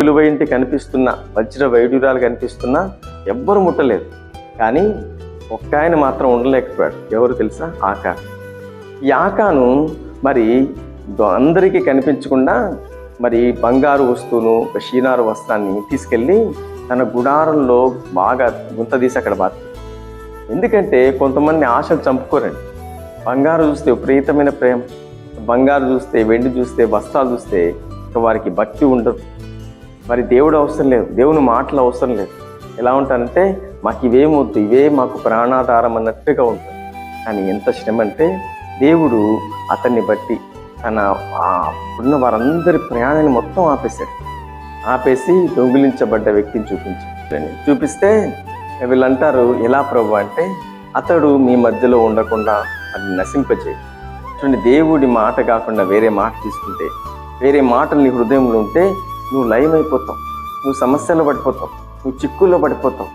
విలువైంటి కనిపిస్తున్న వజ్ర వైడూర్యాలు కనిపిస్తున్నా ఎవ్వరు ముట్టలేదు. కానీ ఒక్క ఆయన మాత్రం ఉండలేకపోయాడు. ఎవరు తెలుసా? ఆకాను. ఈ ఆకాను మరి అందరికీ కనిపించకుండా మరి బంగారు వస్తువును, షీనారు వస్త్రాన్ని తీసుకెళ్ళి తన గుడారంలో బాగా గుంత తీసి అక్కడ బాధ. ఎందుకంటే కొంతమంది ఆశలు చంపుకోరండి. బంగారు చూస్తే విపరీతమైన ప్రేమ, బంగారు చూస్తే, వెండి చూస్తే, వస్త్రాలు చూస్తే ఇక వారికి భక్తి ఉండదు. మరి దేవుడు అవసరం లేదు, దేవుని మాటలు అవసరం లేదు. ఎలా ఉంటానంటే మాకు ఇవేమొద్దు, ఇవే మాకు ప్రాణాధారం అన్నట్టుగా ఉంటుంది. కానీ ఎంత శ్రమ అంటే దేవుడు అతన్ని బట్టి తన ఉన్న వారందరి ప్రయాణాన్ని మొత్తం ఆపేసి దొంగిలించబడ్డ వ్యక్తిని చూపిస్తే వీళ్ళంటారు, ఎలా ప్రభు అంటే అతడు మీ మధ్యలో ఉండకుండా అది నశింపజేయి. చూడండి, దేవుడి మాట కాకుండా వేరే మాట తీసుకుంటే, వేరే మాటలు నీ హృదయంలో ఉంటే నువ్వు లయమైపోతావు, నువ్వు సమస్యలో పడిపోతావు, నువ్వు చిక్కుల్లో పడిపోతావు.